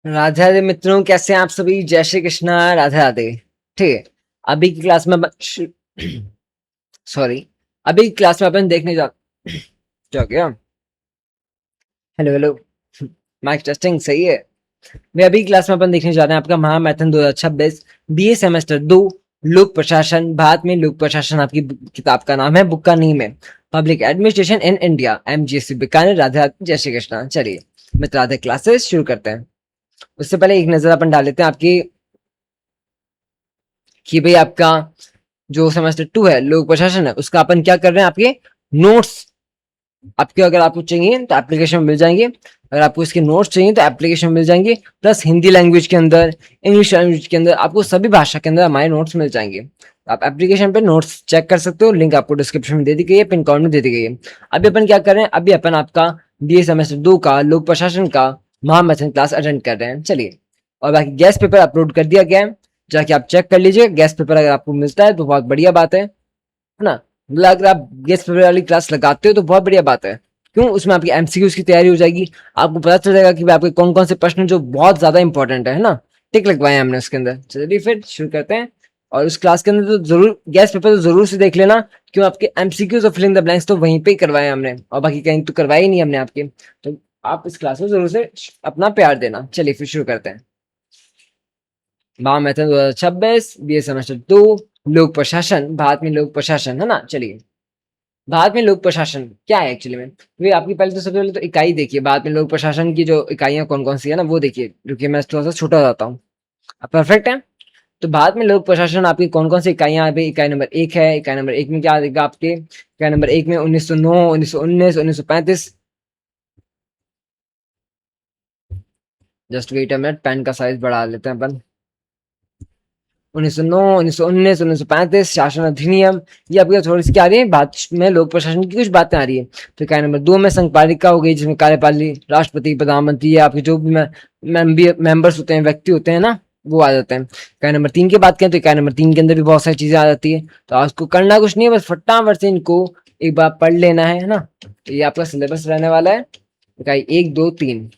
राधे राधे मित्रों, कैसे हैं आप सभी? जय श्री कृष्णा, राधे राधे। ठीक है। अभी की क्लास में सॉरी, अभी की क्लास में अपन देखने जा क्या हो गया? Hello hello. माइक टेस्टिंग सही है। मैं अभी की क्लास में अपन देखने जा रहे हैं आपका महामैथन 2026 बीए सेमेस्टर 2 लोक प्रशासन। भारत में लोक प्रशासन आपकी किताब का नाम है, बुक का नेम है public administration in India, MGSC Bikaner. Radhe Radhe, जय श्री कृष्णा। चलिए मित्र, राधे क्लासेस शुरू करते हैं। उससे पहले एक नजर अपन डाल लेते हैं आपकी कि भाई आपका जो सेमेस्टर 2 है लोक प्रशासन है, उसका अपन क्या कर रहे हैं, आपके नोट्स आपके अगर आपको चाहिए तो एप्लीकेशन में मिल जाएंगे। अगर आपको इसके नोट्स चाहिए तो एप्लीकेशन में मिल जाएंगे, प्लस हिंदी लैंग्वेज के अंदर, इंग्लिश लैंग्वेज के अंदर, आपको सभी भाषा के अंदर हमारे नोट्स मिल जाएंगे। तो आप एप्लीकेशन पे नोट्स चेक कर सकते हो, लिंक आपको डिस्क्रिप्शन में दे दी गई है, पिन कॉर्ड में दे दी गई है। अभी अपन क्या कर रहे हैं, अभी अपन आपका बीए सेमेस्टर 2 का लोक प्रशासन का महामैथन क्लास अटेंड कर रहे हैं। चलिए, और बाकी गेस्ट पेपर अपलोड कर दिया गया है, जाके आप चेक कर लीजिए। गेस्ट पेपर अगर आपको मिलता है तो बहुत बढ़िया बात है ना। मतलब अगर आप गेस्ट पेपर वाली क्लास लगाते हो तो बहुत बढ़िया बात है। क्यों? उसमें आपकी एमसीक्यूज की तैयारी हो जाएगी। आपको पता चल जाएगा कि भाई आपके कौन कौन से प्रश्न जो बहुत ज्यादा इंपॉर्टेंट है ना। टिक लगवाए हमने उसके अंदर। चलिए फिर शुरू करते हैं। और उस क्लास के अंदर तो जरूर गेस्ट पेपर तो जरूर से देख लेना, क्यों आपके एमसीक्यूज और फिलिंग द ब्लैंक्स तो वहीं पे ही करवाए हमने, और बाकी कहीं तो करवाए ही नहीं हमने आपके। तो आप इस क्लास में जरूर से अपना प्यार देना। चलिए फिर शुरू करते हैं। महामैथन 2026 बीए सेमेस्टर 2 लोक प्रशासन। भारत में लोक प्रशासन है ना। चलिए, भारत में लोक प्रशासन क्या है एक्चुअली में? वे आपकी पहले तो सबसे पहले तो इकाई देखिए, भारत में लोक प्रशासन की जो इकाइयां कौन कौन सी है ना वो देखिए। रुकिए, मैं थोड़ा सा छोटा हो जाता हूँ। अब परफेक्ट है। तो भारत में लोक प्रशासन आपकी कौन कौन सी इकाइयां? अभी इकाई नंबर 1 है। इकाई नंबर 1 में क्या आएगा आपके? इकाई नंबर 1 में 1909, 1919, 1935। Just wait a minute, pen का साइज बढ़ा लेते हैं अपन। 1909, 1919, 1935 शासन अधिनियम, ये आपकी थोड़ी सी क्या आ रही है बात में, लोक प्रशासन की कुछ बातें आ रही है। तो इकाई नंबर 2 में संघपालिका हो गई, जिसमें कार्यपाली राष्ट्रपति, प्रधानमंत्री या आपके जो भी मेंबर्स होते हैं, व्यक्ति होते हैं ना, वो आ जाते हैं। इकाई नंबर 3 की बात करें तो इकाई नंबर 3 के अंदर भी बहुत सारी चीजें आ जाती है। तो आपको करना कुछ नहीं है, बस फटाफट से इनको एक बार पढ़ लेना है ना। तो ये आपका सिलेबस रहने वाला है। इकाई 1, 2, 3,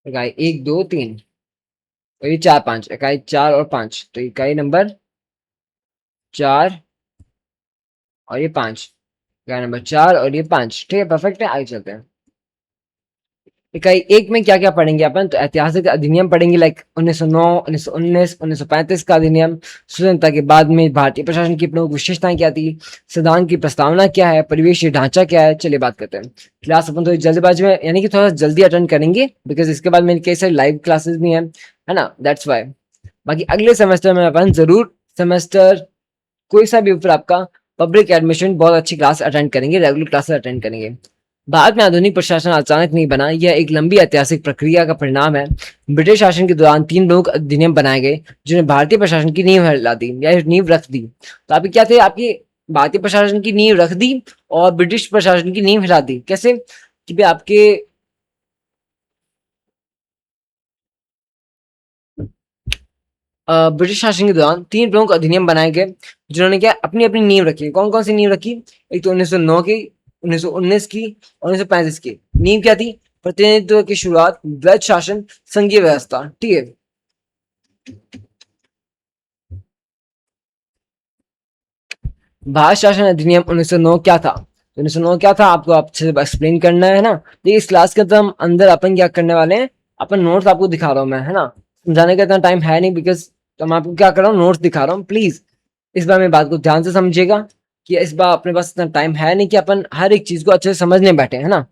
इकाई 1, 2, 3, और ये 4, 5, इकाई 4 और 5। तो इकाई नंबर 4 और ये 5, इकाई नंबर 4 और ये 5। ठीक है, परफेक्ट है। आगे चलते हैं। इकाई 1 में क्या क्या पढ़ेंगे अपन? तो ऐतिहासिक अधिनियम पढ़ेंगे, लाइक 1909, 1919, 1935 का अधिनियम। स्वतंत्रता के बाद में भारतीय प्रशासन की प्रमुख विशेषताएं क्या थी, संविधान की प्रस्तावना क्या है, परिवेशी ढांचा क्या है। चलिए बात करते हैं। क्लास अपन थोड़ी जल्दबाजी में, यानी कि थोड़ा जल्दी अटेंड करेंगे, बिकॉज इसके बाद मेरी कई सारी लाइव क्लासेस भी हैं, है ना, दैट्स वाई। बाकी अगले सेमेस्टर में अपन जरूर सेमेस्टर कोई सा भी ऊपर आपका पब्लिक एडमिशन बहुत अच्छी क्लास अटेंड करेंगे, रेगुलर क्लासेस अटेंड करेंगे। भारत में आधुनिक प्रशासन अचानक नहीं बना, यह एक लंबी ऐतिहासिक प्रक्रिया का परिणाम है। ब्रिटिश शासन के दौरान 3 प्रमुख अधिनियम बनाए गए, जिन्हें भारतीय प्रशासन की नींव हिला दी या नींव रख दी। तो आपके क्या थे? आपकी भारतीय प्रशासन की नींव रख दी और ब्रिटिश प्रशासन की नींव हिला दी। कैसे? कि भाई आपके ब्रिटिश शासन के दौरान 3 प्रमुख अधिनियम बनाए गए, जिन्होंने क्या अपनी अपनी नींव रखी। कौन कौन सी नींव रखी? एक तो 1909 की, 1919 की और 1935 की। नींव क्या थी? प्रतिनिधित्व की शुरुआत, वैध शासन, संघीय व्यवस्था। ठीक है। भारत शासन अधिनियम 1909 क्या था? 1909 क्या था आपको अच्छे से एक्सप्लेन करना है ना। तो इस क्लास के अंदर हम अंदर अपन क्या करने वाले हैं, अपन नोट्स आपको दिखा रहा हूँ मैं, है ना। समझाने का इतना टाइम है नहीं, बिकॉज तो मैं आपको क्या कर रहा हूँ, नोट्स दिखा रहा हूँ। प्लीज इस बार मेरी बात को ध्यान से समझिएगा कि इस बार अपने पास इतना टाइम है नहीं कि अपन हर एक चीज को अच्छे से समझने बैठे, है ना।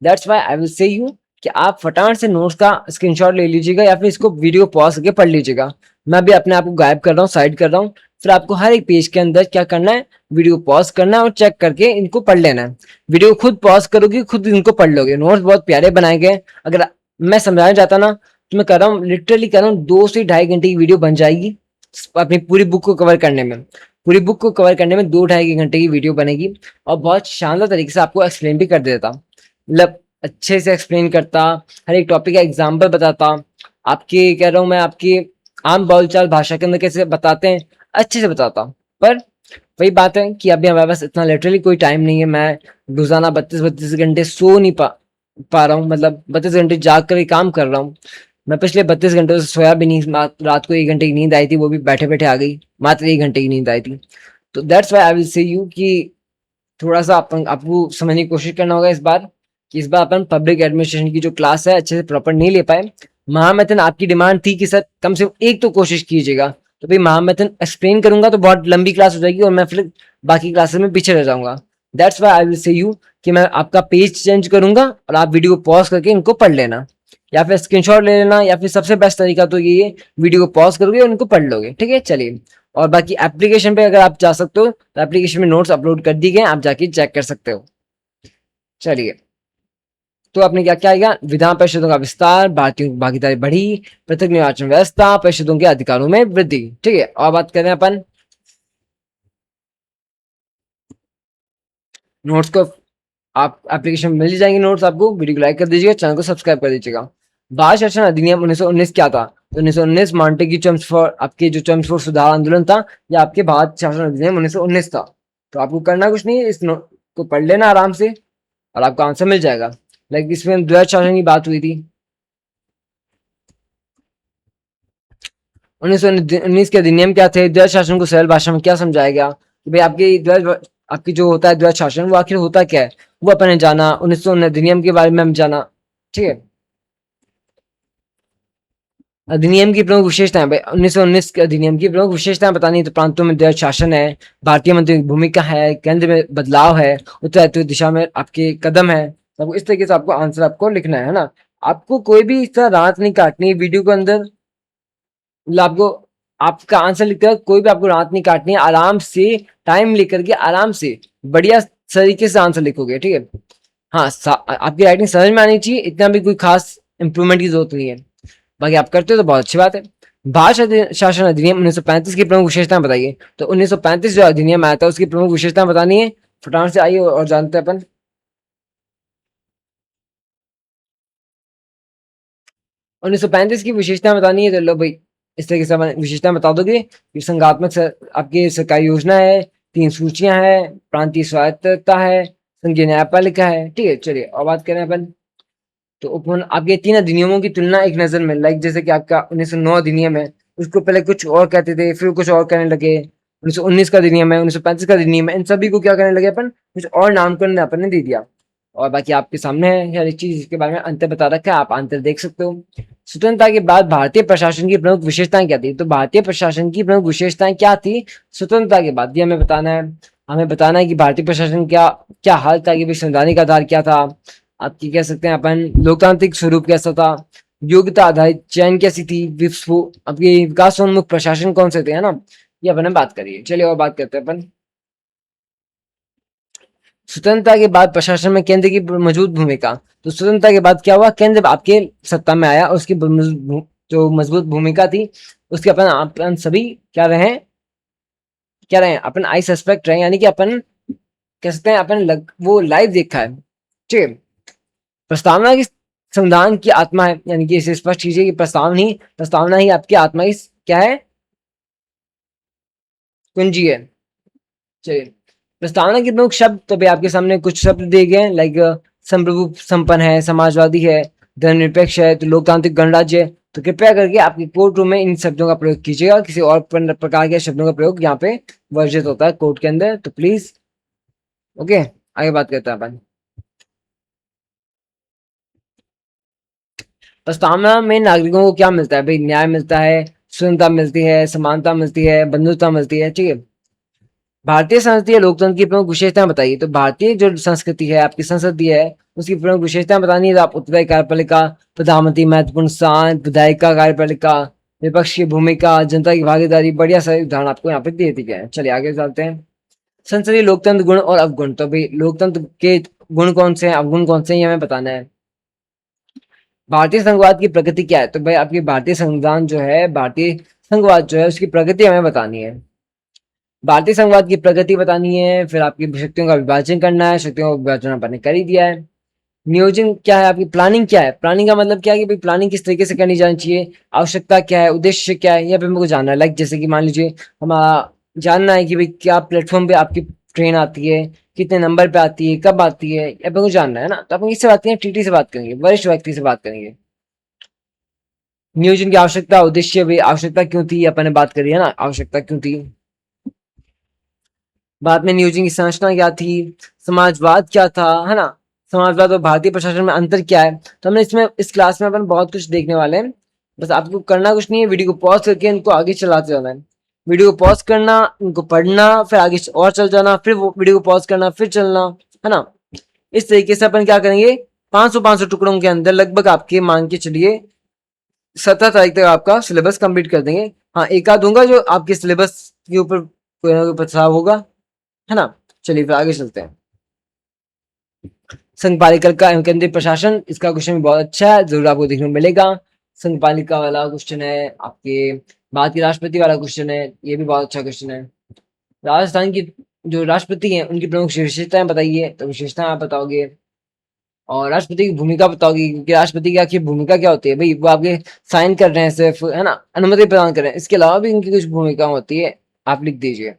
That's why I will say you कि आप फटाफट से नोट्स का स्क्रीनशॉट ले लीजिएगा, या फिर इसको वीडियो पॉज करके पढ़ लीजिएगा। मैं भी अपने आप को गायब कर रहा हूँ, साइड कर रहा हूँ। फिर आपको हर एक पेज के अंदर क्या करना है, वीडियो पॉज करना है और चेक करके इनको पढ़ लेना है। वीडियो खुद पॉज करोगे, खुद इनको पढ़ लोगे। नोट्स बहुत प्यारे बनाए गए। अगर मैं समझाना चाहता ना, तो मैं कर रहा हूँ, लिटरली कर रहा हूँ, 2 से ढाई घंटे की वीडियो बन जाएगी अपनी पूरी बुक को कवर करने में। पूरी बुक को कवर करने में 2 ढाई घंटे की वीडियो बनेगी, और बहुत शानदार तरीके से आपको एक्सप्लेन भी कर देता, मतलब अच्छे से एक्सप्लेन करता, हर एक टॉपिक का एग्जाम्पल बताता। आपके कह रहा हूँ मैं, आपकी आम बोलचाल भाषा के अंदर कैसे बताते हैं, अच्छे से बताता। पर वही बात है कि अभी हमारे पास इतना लिटरली कोई टाइम नहीं है। मैं रोजाना 32-32 घंटे सो नहीं पा पा रहा हूँ, मतलब 32 घंटे जाग कर ही काम कर रहा हूँ। मैं पिछले 32 घंटों से सोया भी नहीं, रात को 1 घंटे की नींद आई थी, वो भी बैठे बैठे आ गई, मात्र 1 घंटे की नींद आई थी। तो that's why I will say you कि थोड़ा सा अपन आपको समझने की कोशिश करना होगा इस बार, कि इस बार अपन पब्लिक एडमिनिस्ट्रेशन की जो क्लास है अच्छे से प्रॉपर नहीं ले पाए। महामैथन आपकी डिमांड थी कि सर कम से कम एक तो कोशिश कीजिएगा, तो भाई महामैथन एक्सप्लेन करूंगा तो बहुत लंबी क्लास हो जाएगी और मैं फिर बाकी क्लासेस में पीछे रह जाऊंगा। That's why I will say you कि मैं आपका पेज चेंज करूंगा और आप वीडियो को पॉज करके इनको पढ़ लेना, या फिर स्क्रीनशॉट ले लेना, या फिर सबसे बेस्ट तरीका तो ये है वीडियो को पॉज करोगे और उनको पढ़ लोगे। ठीक है, चलिए। और बाकी एप्लीकेशन पे अगर आप जा सकते हो तो एप्लीकेशन में नोट्स अपलोड कर दिए गए हैं, आप जाके चेक कर सकते हो। चलिए, तो आपने क्या क्या आएगा, विधान परिषदों का विस्तार, भारतीयों की भागीदारी बढ़ी, पृथक निर्वाचन व्यवस्था, परिषदों के अधिकारों में वृद्धि। ठीक है, और बात करें अपन नोट्स को, आप एप्लीकेशन में मिल जाएंगे नोट्स आपको। वीडियो को लाइक कर दीजिएगा, चैनल को सब्सक्राइब कर दीजिएगा। भारत शासन अधिनियम 1919 क्या था? तो 1919 मॉन्टेग्यू चेम्सफोर्ड, आपके जो चेम्सफोर्ड सुधार आंदोलन था, या आपके भारत शासन अधिनियम 1919 था। तो आपको करना कुछ नहीं है, इस नोट को पढ़ लेना आराम से और आपको आंसर मिल जाएगा। लाइक इसमें द्वैत शासन की बात हुई थी। 1919 के अधिनियम क्या थे? द्वैत शासन को सरल भाषा में क्या समझाया गया कि भाई आपकी जो होता है द्वैत शासन, वो आखिर होता क्या है, वो अपन ने जाना। 1919 अधिनियम के बारे में हम जाना। ठीक है, अधिनियम की प्रमुख विशेषताएं भाई, 1919 के अधिनियम की प्रमुख विशेषताएं बतानी है तो प्रांतों में द्वैत शासन है, भारतीय मंत्रियों की भूमिका है, केंद्र में बदलाव है, उत्तराधिकार दिशा में आपके कदम है। तो इस तरीके से आपको आंसर आपको लिखना है ना। आपको कोई भी इस तरह रात नहीं काटनी वीडियो के अंदर, मतलब आपको आपका आंसर लिखते वक्त कोई भी आपको रात नहीं काटनी है। आराम से टाइम लेकर के आराम से बढ़िया तरीके से आंसर लिखोगे। ठीक है, हाँ, आपकी राइटिंग समझ में आनी चाहिए, इतना भी कोई खास इंप्रूवमेंट की जरूरत नहीं है। बाकी आप करते हो तो बहुत अच्छी बात है। भारत शासन अधिनियम 1935 की प्रमुख विशेषताएं बताइए। तो 1935 जो अधिनियम आया था उसकी प्रमुख विशेषताएं बतानी है। फटाफट से आइए और जानते हैं अपन। 1935 की विशेषताएं बतानी है तो लो भाई, इस तरीके से विशेषताएं बता दोगे कि संघात्मक आपकी सरकारी योजना है, 3 सूचियां हैं, प्रांतीय स्वायत्तता है, संघीय न्यायपालिका है। ठीक है, चलिए और बात करें अपन। तो उपवन आपके 3 अधिनियमों की तुलना एक नजर में, लाइक जैसे कि आपका 1909 अधिनियम है, उसको पहले कुछ और कहते थे, फिर कुछ और कहने लगे। 1919 का अधिनियम है, 1935 का अधिनियम है, इन सभी को क्या करने लगे अपन, कुछ और नामकरण अपन ने दे दिया। और बाकी आपके सामने है हर एक चीज, इसके बारे में अंतर बता रखा है, आप अंतर देख सकते हो। स्वतंत्रता के बाद भारतीय प्रशासन की प्रमुख विशेषताएं क्या थी? तो भारतीय प्रशासन की प्रमुख विशेषताएं क्या थी स्वतंत्रता के बाद, ये हमें बताना है। हमें बताना है कि भारतीय प्रशासन क्या क्या हाल था, कि संवैधानिक आधार क्या था, आपकी कह सकते हैं अपन लोकतांत्रिक स्वरूप कैसा था, योग्यता आधारित चयन कैसी थी, आपके विकासोन्मुख प्रशासन कौन से थे, है ना। ये अपन ने बात करी है। चलिए और बात करते हैं अपन। स्वतंत्रता के बाद प्रशासन में केंद्र की मजबूत भूमिका। तो स्वतंत्रता के बाद क्या हुआ, केंद्र आपके सत्ता में आया और उसकी जो मजबूत भूमिका थी, उसके अपन सभी क्या रहे अपन आई सस्पेक्ट रहे, यानी कि अपन कह सकते हैं वो लाइव देखा है। ठीक है, प्रस्तावना की संविधान की आत्मा है, यानी कि इसे स्पष्ट कीजिए कि प्रस्तावना ही आपकी आत्मा की क्या है, कुंजी है। चलिए, प्रस्तावना के प्रमुख शब्द तो भाई आपके सामने कुछ शब्द दिए गए हैं, लाइक संप्रभु संपन्न है, समाजवादी है, धर्मनिरपेक्ष है, तो लोकतांत्रिक गणराज्य है। तो कृपया करके आपकी कोर्ट रूम में इन शब्दों का प्रयोग कीजिएगा, किसी और प्रकार के शब्दों का प्रयोग यहाँ पे वर्जित होता है कोर्ट के अंदर, तो प्लीज। ओके, आगे बात करते हैं अपन। प्रस्तावना में नागरिकों को क्या मिलता है भाई? न्याय मिलता है, स्वतंत्रता मिलती है, समानता मिलती है, बंधुता मिलती है। ठीक है, भारतीय संसदीय लोकतंत्र की प्रमुख विशेषताएं बताइए। तो भारतीय जो संस्कृति है, आपकी संसदीय है, उसकी प्रमुख विशेषताएं बतानी है तो आप उत्तराधिकारी कार्यपालिका, प्रधानमंत्री महत्वपूर्ण स्थान, विधायिका कार्यपालिका, विपक्ष की भूमिका, जनता की भागीदारी, बढ़िया सारे उदाहरण आपको यहाँ पे दे दिए गए हैं। चलिए आगे चलते हैं। संसदीय लोकतंत्र गुण और अवगुण। तो भाई लोकतंत्र के गुण कौन से हैं, अवगुण कौन से हैं, ये हमें बताना है। भारतीय संघवाद की प्रकृति क्या है? तो भाई आपकी भारतीय संविधान जो है, भारतीय संघवाद जो है, उसकी प्रकृति हमें बतानी है। भारतीय संघवाद की प्रगति बतानी है, फिर आपकी शक्तियों का विभाजन करना है, शक्तियों का विभाजन अपन ने कर ही दिया है। नियोजन क्या है, आपकी प्लानिंग क्या है? प्लानिंग का मतलब क्या है कि भाई प्लानिंग किस तरीके से करनी जानी चाहिए, आवश्यकता क्या है, उद्देश्य क्या है, यह पे मेरे को जानना है। लाइक जैसे कि मान लीजिए हमारा जानना है कि भाई क्या प्लेटफॉर्म पे आपकी ट्रेन आती है, कितने नंबर पे आती है, कब आती है, ये अपन को जानना है ना। तो अपन किससे बात करेंगे? टीटी से बात करेंगे, वरिष्ठ व्यक्ति से बात करेंगे। नियोजन की आवश्यकता, उद्देश्य भी, आवश्यकता क्यों थी, अपन ने बात करी है ना, आवश्यकता क्यों थी। बाद में नियोजन की संरचना क्या थी, समाजवाद क्या था, है ना, समाजवाद और भारतीय प्रशासन में अंतर क्या है। तो हमने इसमें इस क्लास में अपन बहुत कुछ देखने वाले हैं। बस आपको करना कुछ नहीं है, वीडियो को पॉज करके इनको आगे चलाते जाना है। वीडियो को पॉज करना, इनको पढ़ना, फिर आगे और चल जाना, फिर वो वीडियो को पॉज करना, फिर चलना, है ना। इस तरीके से अपन क्या करेंगे, 500 टुकड़ों के अंदर लगभग आपके मान के चलिए 17 तारीख तक आपका सिलेबस कंप्लीट कर देंगे। हाँ, एक आध दूंगा जो आपके सिलेबस के ऊपर कोई ना कोई प्रभाव होगा, है ना। चलिए फिर आगे चलते हैं। संघ पालिका का एवं केंद्रीय प्रशासन, इसका क्वेश्चन भी बहुत अच्छा है, जरूर आपको देखने को मिलेगा। संघ पालिका वाला क्वेश्चन है, आपके भारत के राष्ट्रपति वाला क्वेश्चन है, ये भी बहुत अच्छा क्वेश्चन है। राजस्थान की जो राष्ट्रपति हैं उनकी प्रमुख विशेषताएं बताइए, तो विशेषताएं आप बताओगे। और राष्ट्रपति की भूमिका बताओगी, क्योंकि राष्ट्रपति की आखिर भूमिका क्या होती है भाई, वो आपके साइन कर रहे हैं सिर्फ, है ना, अनुमति प्रदान कर रहे हैं, इसके अलावा भी उनकी कुछ भूमिका होती है, आप लिख दीजिए।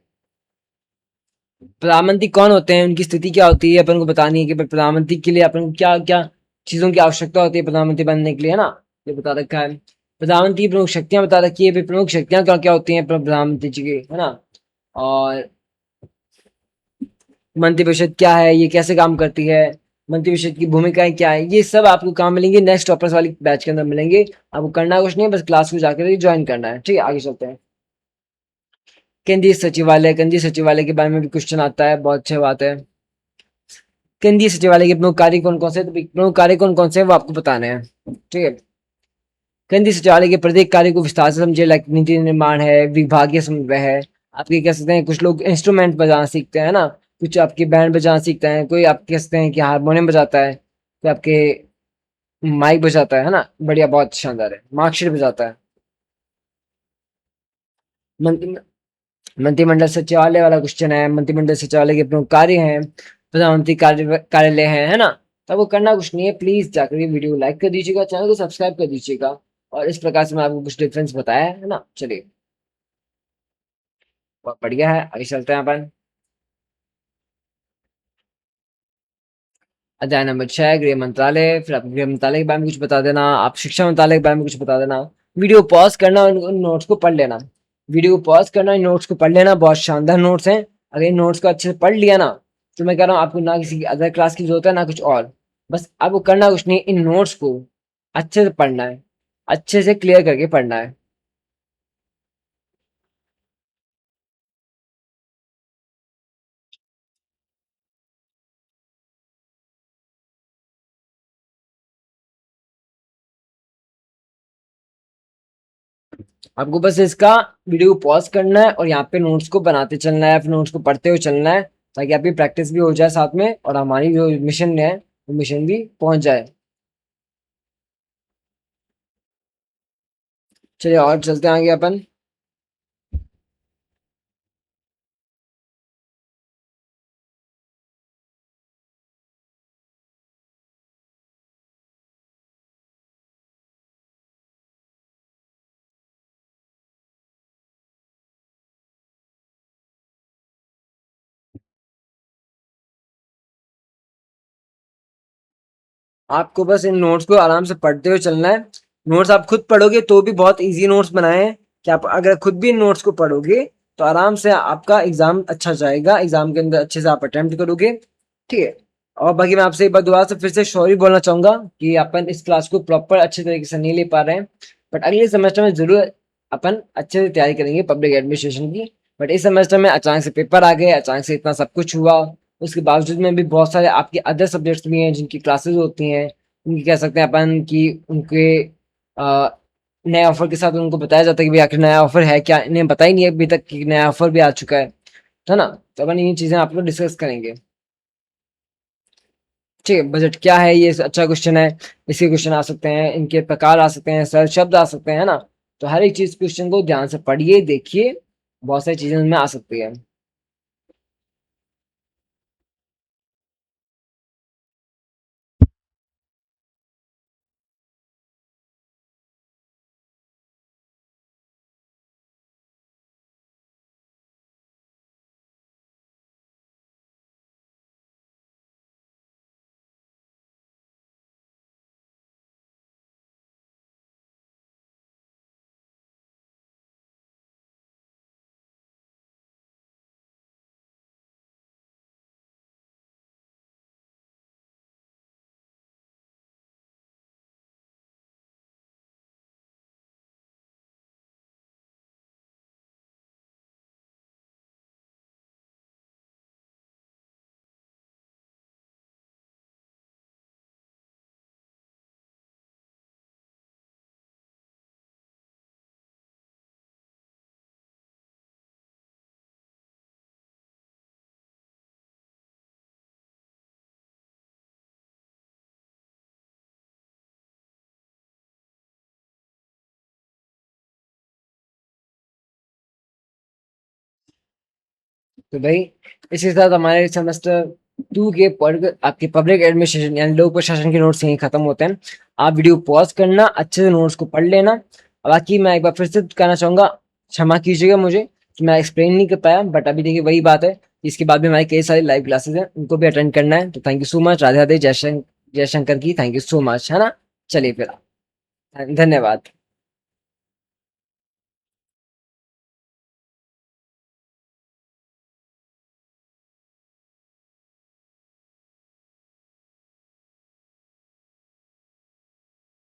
प्रधानमंत्री कौन होते हैं, उनकी स्थिति क्या होती है, अपन को बतानी है कि भाई प्रधानमंत्री के लिए अपन को क्या क्या चीजों की आवश्यकता होती है प्रधानमंत्री बनने के लिए, है ना, ये बता रखा है। प्रधानमंत्री की प्रमुख शक्तियां बता रखी है, भाई प्रमुख शक्तियां क्या क्या होती हैं प्रधानमंत्री जी की, है ना। और मंत्रिपरिषद क्या है, ये कैसे काम करती है, मंत्रिपरिषद की भूमिकाएं क्या है, ये सब आपको काम मिलेंगे नेक्स्ट टॉपर्स वाली बैच के अंदर मिलेंगे। आपको करना कुछ नहीं है, बस क्लास को जाकर ज्वाइन करना है, ठीक है। आगे चलते हैं। केंद्रीय सचिवालय के बारे में भी क्वेश्चन आता है, बहुत अच्छी बात है। केंद्रीय सचिवालय के प्रमुख कार्य कौन कौन से, तो प्रमुख कार्य कौन कौन से वो आपको बताने हैं, ठीक है। केंद्रीय सचिवालय के प्रत्येक कार्य को विस्तार से समझे, लाइक नीति निर्माण है, विभागीय समन्वय है, आपके कह सकते हैं कुछ लोग इंस्ट्रूमेंट बजाना सीखते हैं ना, कुछ आपके बैंड बजाना सीखते हैं, कोई आप कह सकते हैं कि हारमोनियम बजाता है, कोई आपके माइक बजाता है ना, बढ़िया, बहुत शानदार है, मार्कशीट बजाता है। मंत्री मंत्रिमंडल सचिवालय वाला क्वेश्चन है, मंत्रिमंडल सचिवालय के प्रमुख कार्य हैं, प्रधानमंत्री कार्यालय है ना। तो आपको करना कुछ नहीं है, प्लीज जाकर ये वीडियो लाइक कर दीजिएगा, चैनल को सब्सक्राइब कर दीजिएगा। और इस प्रकार से मैं आपको कुछ डिफरेंस बताया है ना। चलिए, बहुत बढ़िया है, आगे चलते हैं अपन। अध्याय नंबर 6, गृह मंत्रालय। फिर आप गृह मंत्रालय के बारे में कुछ बता देना, आप शिक्षा मंत्रालय के बारे में कुछ बता देना। वीडियो पॉज करना और उन नोट्स को पढ़ लेना। वीडियो को पॉज करना, इन नोट्स को पढ़ लेना, बहुत शानदार नोट्स हैं। अगर इन नोट्स को अच्छे से पढ़ लिया ना, तो मैं कह रहा हूँ आपको ना किसी अदर क्लास की जरूरत है ना कुछ और। बस आपको करना कुछ नहीं, इन नोट्स को अच्छे से पढ़ना है, अच्छे से क्लियर करके पढ़ना है। आपको बस इसका वीडियो को पॉज करना है और यहाँ पे नोट्स को बनाते चलना है, फिर नोट्स को पढ़ते हुए चलना है, ताकि आपकी प्रैक्टिस भी हो जाए साथ में, और हमारी जो मिशन है वो मिशन भी पहुंच जाए। चलिए और चलते हैं आगे अपन। आपको बस इन नोट्स को आराम से पढ़ते हुए चलना है। नोट्स आप खुद पढ़ोगे तो भी बहुत इजी नोट्स बनाए हैं, कि आप अगर खुद भी इन नोट्स को पढ़ोगे तो आराम से आपका एग्जाम अच्छा जाएगा, एग्जाम के अंदर अच्छे से आप अटेम्प्ट करोगे, ठीक है। और बाकी मैं आपसे एक बार दोबारा से फिर से सॉरी बोलना चाहूंगा कि अपन इस क्लास को प्रॉपर अच्छे तरीके से नहीं ले पा रहे हैं, बट अगले सेमेस्टर में जरूर अपन अच्छे से तैयारी करेंगे पब्लिक एडमिनिस्ट्रेशन की। बट इस सेमेस्टर में अचानक से पेपर आ गए, अचानक से इतना सब कुछ हुआ, उसके बावजूद में भी बहुत सारे आपके अदर सब्जेक्ट्स भी हैं जिनकी क्लासेस होती हैं, उनकी कह सकते हैं अपन कि उनके अ, नए ऑफर के साथ उनको बताया जाता है कि भाई आखिर नया ऑफर है क्या, इन्हें पता ही नहीं है अभी तक कि नया ऑफर भी आ चुका है ना। तो अपन ये चीजें आप लोग डिस्कस करेंगे, ठीक है। बजट क्या है, ये अच्छा क्वेश्चन है, इसके क्वेश्चन आ सकते हैं, इनके प्रकार आ सकते हैं, सरल शब्द आ सकते हैं, है ना। तो हर एक चीज क्वेश्चन को ध्यान से पढ़िए, देखिए, बहुत सारी चीजें उनमें आ सकती है। तो भाई इसी के साथ हमारे सेमेस्टर 2 के आपके पब्लिक एडमिनिस्ट्रेशन यानी लोक प्रशासन के नोट्स यहीं खत्म होते हैं। आप वीडियो पॉज करना, अच्छे से नोट्स को पढ़ लेना। बाकी मैं एक बार फिर से कहना चाहूंगा, क्षमा कीजिएगा मुझे कि मैं एक्सप्लेन नहीं कर पाया, बट अभी देखिए वही बात है, इसके बाद भी हमारी कई सारी लाइव क्लासेस हैं, उनको भी अटेंड करना है। तो thank you so much, Radhe Radhe, जय शंकर की, थैंक यू सो मच, है ना। चलिए फिर, धन्यवाद।